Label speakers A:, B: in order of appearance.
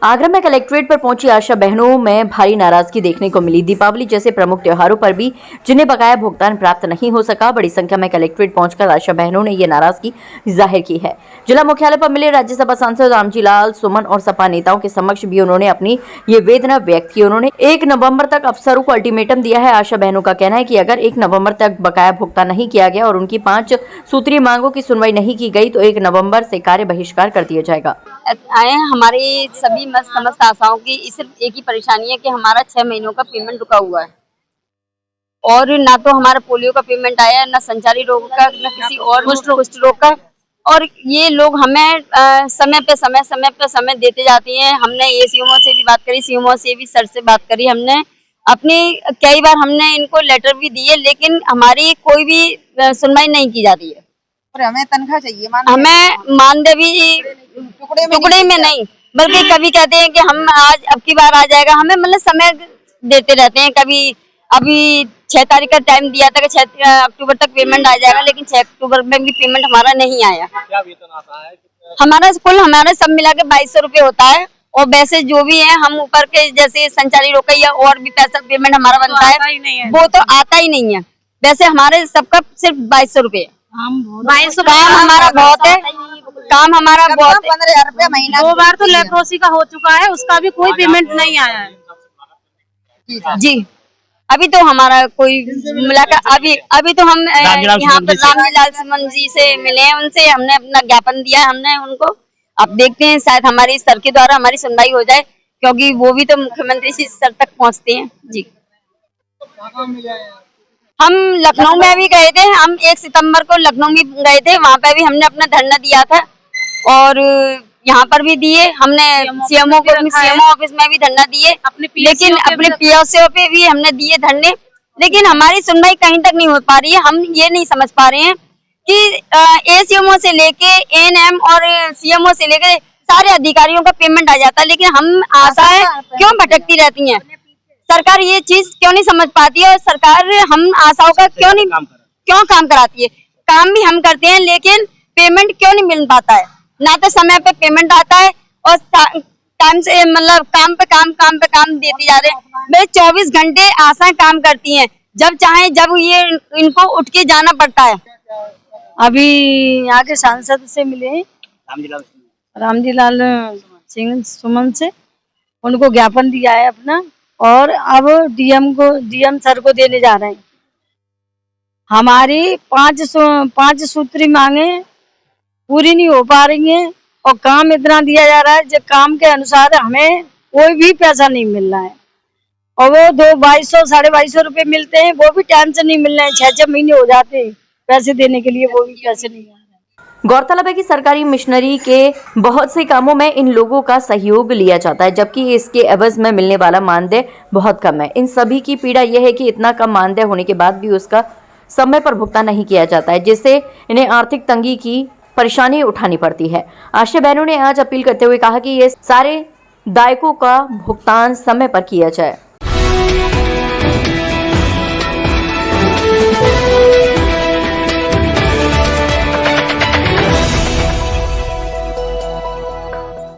A: आगरा में कलेक्ट्रेट पर पहुंची आशा बहनों में भारी नाराजगी देखने को मिली। दीपावली जैसे प्रमुख त्योहारों पर भी जिन्हें बकाया भुगतान प्राप्त नहीं हो सका, बड़ी संख्या में कलेक्ट्रेट पहुंचकर आशा बहनों ने ये नाराजगी जाहिर की है। जिला मुख्यालय पर मिले राज्यसभा सांसद रामजी लाल सुमन और सपा नेताओं के समक्ष भी उन्होंने अपनी ये वेदना व्यक्त की। उन्होंने 1 नवंबर तक अफसरों को अल्टीमेटम दिया है। आशा बहनों का कहना है कि अगर 1 नवंबर तक बकाया भुगतान नहीं किया गया और उनकी 5 सूत्रीय मांगों की सुनवाई नहीं की गई तो 1 नवंबर से कार्य बहिष्कार कर दिया जाएगा।
B: आए हमारी सभी समस्त आशाओं की सिर्फ एक ही परेशानी है कि हमारा 6 महीनों का पेमेंट रुका हुआ है और ना तो हमारा पोलियो का पेमेंट आया, ना संचारी रोग का, ना किसी और कुष्ठ रोग का। और ये लोग हमें समय पे समय देते जाती हैं। हमने ये सीएमओ से भी बात करी, सीएमओ से भी सर से बात करी, हमने अपनी कई बार हमने इनको लेटर भी दिए, लेकिन हमारी कोई भी सुनवाई नहीं की जाती है।
C: और हमें तनख्वाह चाहिए,
B: हमें मानदेय भी टुकड़े में नहीं, बल्कि कभी कहते हैं कि हम आज अब की बार आ जाएगा। हमें मतलब समय देते रहते हैं। कभी अभी 6 तारीख का टाइम दिया था कि 6 अक्टूबर तक पेमेंट आ जाएगा, लेकिन 6 अक्टूबर में भी पेमेंट हमारा नहीं आया।
D: क्या वेतन आता है?
B: हमारा सब मिला के 2200 रुपये होता है। और वैसे जो भी है हम ऊपर के जैसे संचारी रोग या और भी पैसा पेमेंट हमारा बनता है वो तो आता ही नहीं है। वैसे हमारे सबका सिर्फ 2200 रुपये। काम हमारा बहुत है, काम हमारा बहुत है।
C: 15,000 रुपया महीना।
E: 2 बार तो लेप्रोसी का हो चुका है, उसका भी कोई पेमेंट नहीं आया है
B: जी। अभी तो हमारा कोई मुलाकात अभी तो हम यहाँ पर रामजी लाल सुमन जी से मिले हैं, उनसे हमने अपना ज्ञापन दिया है हमने उनको। अब देखते हैं शायद हमारी सर के द्वारा हमारी सुनवाई हो जाए, क्योंकि वो भी तो मुख्यमंत्री जी सर तक पहुँचते हैं जी। हम लखनऊ में भी गए थे, हम 1 सितंबर को लखनऊ में गए थे, वहाँ पे भी हमने अपना धरना दिया था और यहाँ पर भी दिए हमने। सीएमओ ऑफिस में भी धरना दिए, लेकिन अपने पीओसीओ पे भी हमने दिए धरने, लेकिन हमारी सुनवाई कहीं तक नहीं हो पा रही है। हम ये नहीं समझ पा रहे हैं कि एसीएमओ से लेके एएनएम और सीएमओ से लेके सारे अधिकारियों का पेमेंट आ जाता है, लेकिन हम आशाएं क्यों भटकती रहती हैं? सरकार ये चीज क्यों नहीं समझ पाती है और सरकार हम आशाओं का क्यों काम कराती है? काम भी हम करते हैं, लेकिन पेमेंट क्यों नहीं मिल पाता है? ना तो समय पे पेमेंट आता है और टाइम से मतलब काम पे काम देते जा रहे हैं। वे 24 घंटे आशाएं काम करती हैं, जब चाहे जब ये इनको उठ के जाना पड़ता है।
E: अभी यहाँ के सांसद से मिले रामजी लाल सिंह सुमन से, उनको ज्ञापन दिया है अपना, और अब डीएम सर को देने जा रहे हैं। हमारी 5 सूत्री मांगे पूरी नहीं हो पा रही हैं और काम इतना दिया जा रहा है जो काम के अनुसार हमें कोई भी पैसा नहीं मिल रहा है। और वो 2200 2250 रुपए मिलते हैं, वो भी टाइम से नहीं मिल रहे हैं। 6 महीने हो जाते हैं पैसे देने के लिए, वो भी पैसे नहीं आ रहे।
A: गौरतलब है कि सरकारी मिशनरी के बहुत से कामों में इन लोगों का सहयोग लिया जाता है, जबकि इसके एवज में मिलने वाला मानदेय बहुत कम है। इन सभी की पीड़ा यह है कि इतना कम मानदेय होने के बाद भी उसका समय पर भुगतान नहीं किया जाता है, जिससे इन्हें आर्थिक तंगी की परेशानी उठानी पड़ती है। आशा बहनों ने आज अपील करते हुए कहा कि ये सारे दायकों का भुगतान समय पर किया जाए।